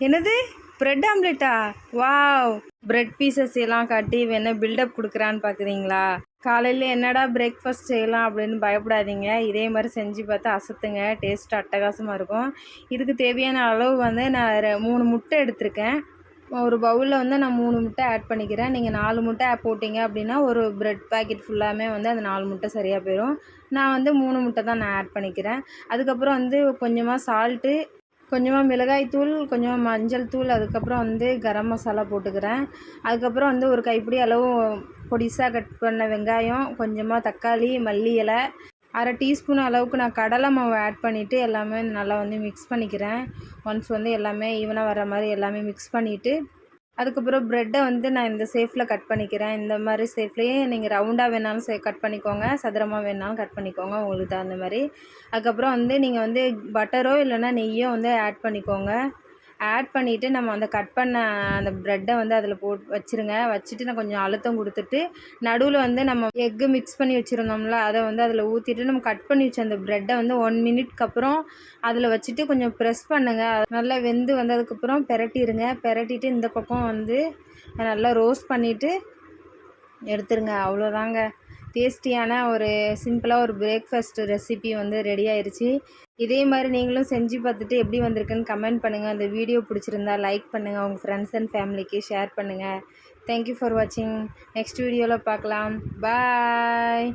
என்னது bread ஆம்லெட்டா? Wow! Bread pieces எல்லாம் காட்டி வேணா பில்டப் கொடுக்குறான்னு பார்க்குறீங்களா? காலையில் என்னடா பிரேக்ஃபாஸ்ட் செய்யலாம் அப்படின்னு பயப்படாதீங்க. இதே மாதிரி செஞ்சு பார்த்து அசத்துங்க. டேஸ்ட் அட்டகாசமாக இருக்கும். இதுக்கு தேவையான அளவு வந்து நான் 3 முட்டை எடுத்திருக்கேன். ஒரு பவுலில் வந்து நான் 3 முட்டை ஆட் பண்ணிக்கிறேன். நீங்கள் 4 முட்டை போட்டிங்க அப்படின்னா ஒரு பிரெட் பேக்கெட் ஃபுல்லாமே வந்து அந்த 4 முட்டை சரியாக போயிடும். நான் வந்து 3 முட்டை தான் நான் ஆட் பண்ணிக்கிறேன். அதுக்கப்புறம் வந்து கொஞ்சமாக சால்ட்டு, கொஞ்சமாக மிளகாய்த்தூள், கொஞ்சமாக மஞ்சள் தூள், அதுக்கப்புறம் வந்து கரம் மசாலா போட்டுக்கிறேன். அதுக்கப்புறம் வந்து ஒரு கைப்பிடி அளவு பொடிசாக கட் பண்ண வெங்காயம், கொஞ்சமாக தக்காளி, மல்லி இலை, அரை டீஸ்பூன் அளவுக்கு நான் கடலை மாவு ஆட் பண்ணிவிட்டு எல்லாமே நல்லா வந்து மிக்ஸ் பண்ணிக்கிறேன். ஒன்ஸ் வந்து எல்லாமே ஈவனாக வர மாதிரி எல்லாமே மிக்ஸ் பண்ணிவிட்டு, அதுக்கப்புறம் ப்ரெட்டை வந்து நான் இந்த ஷேப்பில் கட் பண்ணிக்கிறேன். இந்த மாதிரி ஷேப்லேயே நீங்கள் ரவுண்டாக வேணாலும் கட் பண்ணிக்கோங்க, சதுரமாக வேணாலும் கட் பண்ணிக்கோங்க உங்களுக்கு தகுந்த மாதிரி. அதுக்கப்புறம் வந்து நீங்கள் வந்து பட்டரோ இல்லைன்னா நெய்யோ வந்து ஆட் பண்ணிக்கோங்க. ஆட் பண்ணிவிட்டு நம்ம அந்த கட் பண்ண அந்த ப்ரெட்டை வந்து அதில் வச்சுருங்க. வச்சுட்டு நான் கொஞ்சம் அழுத்தம் கொடுத்துட்டு, நடுவில் வந்து நம்ம எக்கு மிக்ஸ் பண்ணி வச்சுருந்தோம்ல, அதை வந்து அதில் ஊற்றிட்டு நம்ம கட் பண்ணி வச்ச அந்த ப்ரெட்டை வந்து 1 மினிட்க்கு அப்புறம் அதில் வச்சுட்டு கொஞ்சம் ப்ரெஸ் பண்ணுங்கள். நல்லா வெந்து வந்ததுக்கப்புறம் பெரட்டிடுங்க. பெரட்டிட்டு இந்த பக்கம் வந்து நல்லா ரோஸ்ட் பண்ணிவிட்டு எடுத்துருங்க. அவ்வளோதாங்க. டேஸ்டியான ஒரு சிம்பிளாக ஒரு பிரேக்ஃபாஸ்ட் ரெசிபி வந்து ரெடி ஆயிடுச்சு. இதே மாதிரி நீங்களும் செஞ்சு பார்த்துட்டு எப்படி வந்திருக்குன்னு கமெண்ட் பண்ணுங்கள். அந்த வீடியோ பிடிச்சிருந்தா லைக் பண்ணுங்கள். உங்கள் ஃப்ரெண்ட்ஸ் அண்ட் ஃபேமிலிக்கு ஷேர் பண்ணுங்கள். தேங்க்யூ ஃபார் வாட்சிங். நெக்ஸ்ட் வீடியோவில் பார்க்கலாம். பாய்.